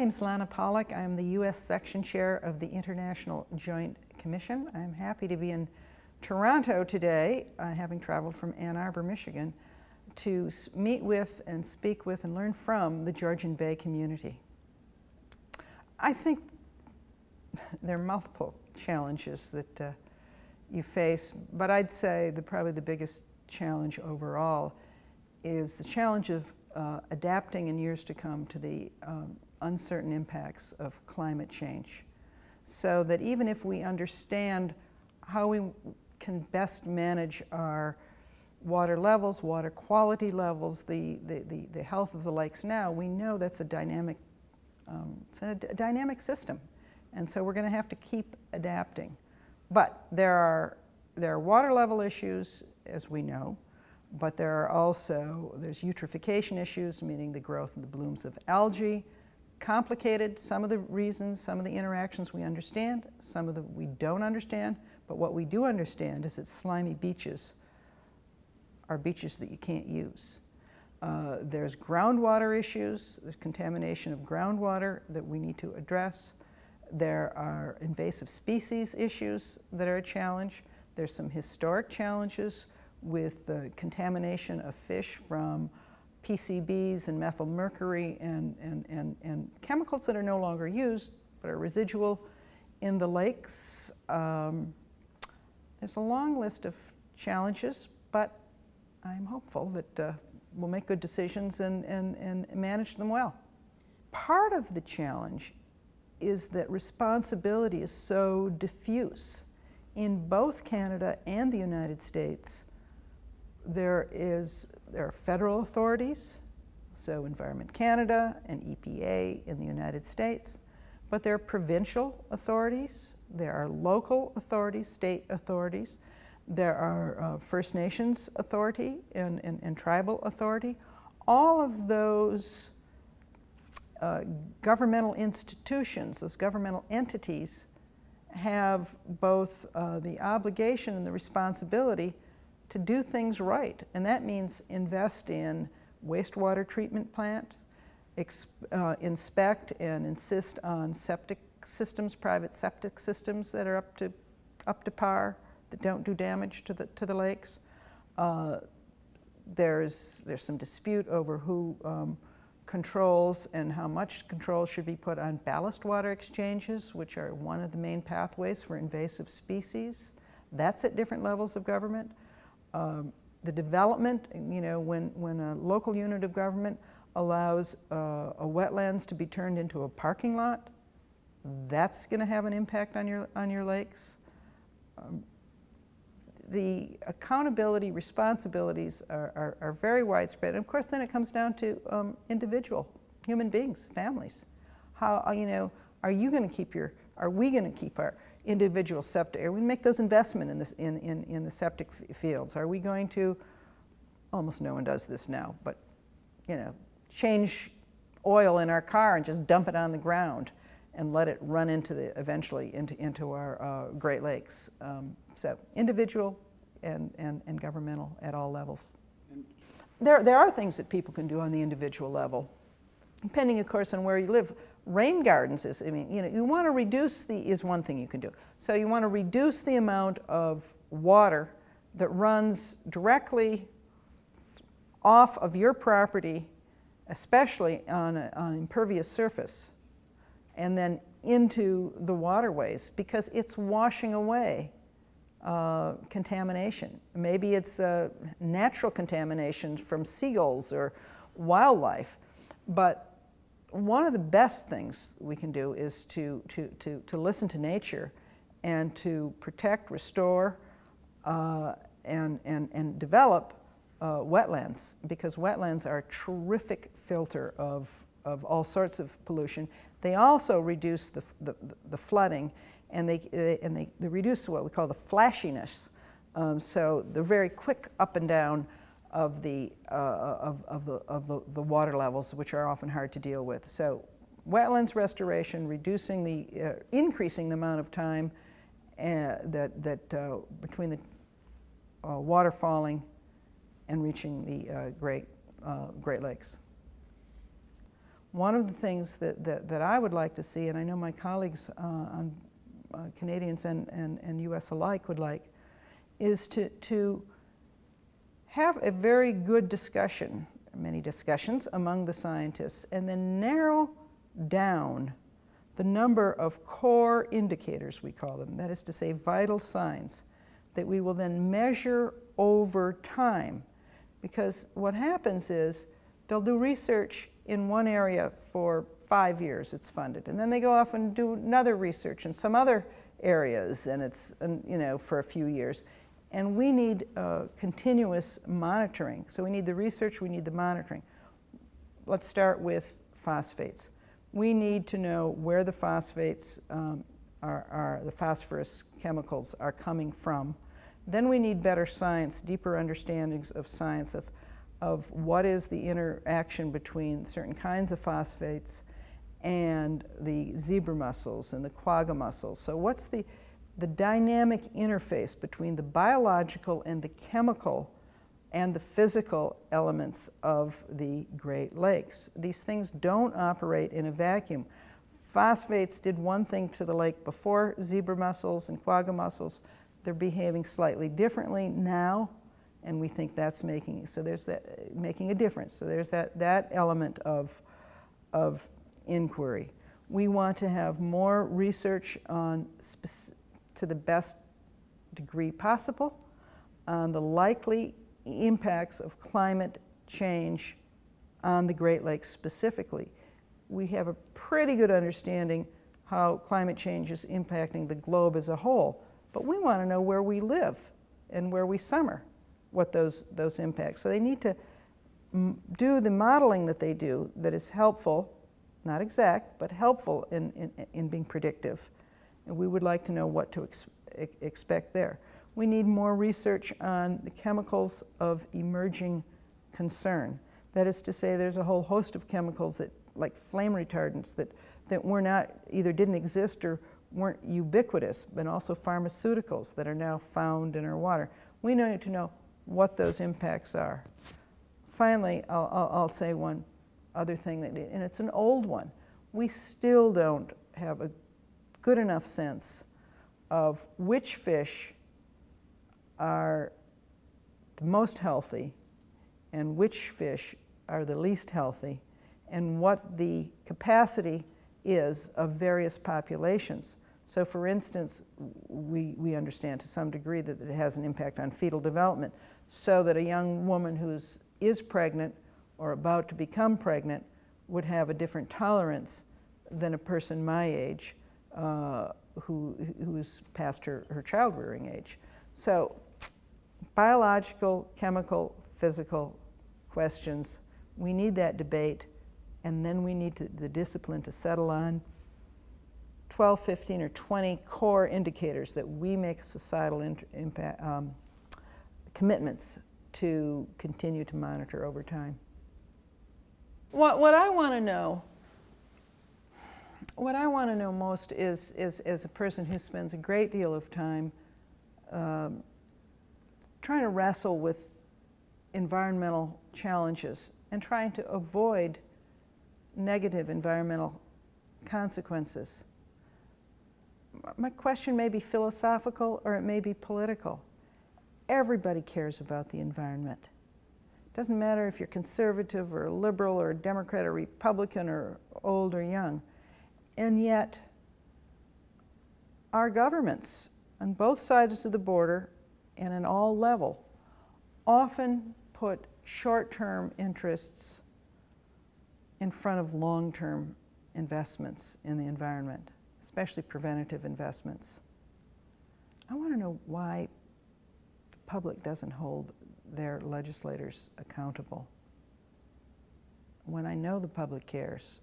name is Lana Pollack. I'm the U.S. Section Chair of the International Joint Commission. I'm happy to be in Toronto today, having traveled from Ann Arbor, Michigan, to meet with and speak with and learn from the Georgian Bay community. I think there are multiple challenges that you face, but I'd say probably the biggest challenge overall is the challenge of adapting in years to come to the uncertain impacts of climate change. So that even if we understand how we can best manage our water levels, water quality levels, the health of the lakes now, we know that's a dynamic, it's a dynamic system. And so we're going to have to keep adapting. But there are water level issues, as we know, but there's eutrophication issues, meaning the growth and the blooms of algae. Complicated, some of the reasons, some of the interactions we understand, some of them we don't understand, but what we do understand is that slimy beaches are beaches that you can't use. There's groundwater issues, there's contamination of groundwater that we need to address. There are invasive species issues that are a challenge. There's some historic challenges with the contamination of fish from PCBs and methyl mercury and chemicals that are no longer used but are residual in the lakes. There's a long list of challenges, but I'm hopeful that we'll make good decisions and manage them well. Part of the challenge is that responsibility is so diffuse. In both Canada and the United States, there are federal authorities, so Environment Canada and EPA in the United States, but there are provincial authorities, there are local authorities, state authorities, there are First Nations authority and tribal authority. All of those governmental institutions, those governmental entities, have both the obligation and the responsibility to do things right, and that means invest in wastewater treatment plant, inspect and insist on septic systems, private septic systems that are up to par, that don't do damage to the lakes. There's some dispute over who controls and how much control should be put on ballast water exchanges, which are one of the main pathways for invasive species. That's at different levels of government. The development, you know, when a local unit of government allows a wetlands to be turned into a parking lot, that's going to have an impact on your lakes. The accountability responsibilities are very widespread, and of course then it comes down to individual human beings, families. How, you know, are we going to keep our individual septic? Are we going to make those investments in the septic fields? Are we going to, almost no one does this now, but you know, change oil in our car and just dump it on the ground and let it run eventually into our Great Lakes? So individual and governmental at all levels. There are things that people can do on the individual level, depending of course on where you live. Rain gardens is, I mean, you know, you want to reduce is one thing you can do. So you want to reduce the amount of water that runs directly off of your property, especially on an impervious surface, and then into the waterways, because it's washing away contamination. Maybe it's natural contamination from seagulls or wildlife, but one of the best things we can do is to listen to nature and to protect, restore, and develop wetlands, because wetlands are a terrific filter of all sorts of pollution. They also reduce the flooding, and they reduce what we call the flashiness. So they're very quick up and down of the water levels, which are often hard to deal with. So wetlands restoration, increasing the amount of time between the water falling and reaching the Great Lakes. One of the things that I would like to see, and I know my colleagues Canadians and US alike would like, is to have a very good discussion, many discussions among the scientists, and then narrow down the number of core indicators, we call them, that is to say vital signs, that we will then measure over time. Because what happens is they'll do research in one area for 5 years, it's funded, and then they go off and do another research in some other areas, and it's, you know, for a few years. And we need continuous monitoring. So we need the research, we need the monitoring. Let's start with phosphates. We need to know where the phosphates the phosphorus chemicals are coming from. Then we need better science, deeper understandings of science of what is the interaction between certain kinds of phosphates and the zebra mussels and the quagga mussels. So what's the dynamic interface between the biological and the chemical and the physical elements of the Great Lakes? These things don't operate in a vacuum. Phosphates did one thing to the lake before zebra mussels and quagga mussels. They're behaving slightly differently now, and we think that's making a difference. So there's that element of inquiry. We want to have more research on, to the best degree possible, on the likely impacts of climate change on the Great Lakes specifically. We have a pretty good understanding how climate change is impacting the globe as a whole, but we want to know where we live and where we summer, what those impacts. So they need to do the modeling that they do that is helpful, not exact, but helpful in being predictive. And we would like to know what to expect there. We need more research on the chemicals of emerging concern. That is to say, there's a whole host of chemicals that, like flame retardants, that were not, either didn't exist or weren't ubiquitous, but also pharmaceuticals that are now found in our water. We need to know what those impacts are. Finally, I'll say one other thing, and it's an old one. We still don't have a good enough sense of which fish are the most healthy and which fish are the least healthy, and what the capacity is of various populations. So for instance, we understand to some degree that it has an impact on fetal development, so that a young woman who is pregnant or about to become pregnant would have a different tolerance than a person my age who is past her child-rearing age. So biological, chemical, physical questions, we need that debate, and then we need the discipline to settle on 12, 15, or 20 core indicators that we make societal commitments to continue to monitor over time. What I want to know most is as a person who spends a great deal of time trying to wrestle with environmental challenges and trying to avoid negative environmental consequences. My question may be philosophical or it may be political. Everybody cares about the environment. It doesn't matter if you're conservative or liberal or Democrat or Republican or old or young. And yet, our governments on both sides of the border and in all level often put short-term interests in front of long-term investments in the environment, especially preventative investments. I want to know why the public doesn't hold their legislators accountable when I know the public cares.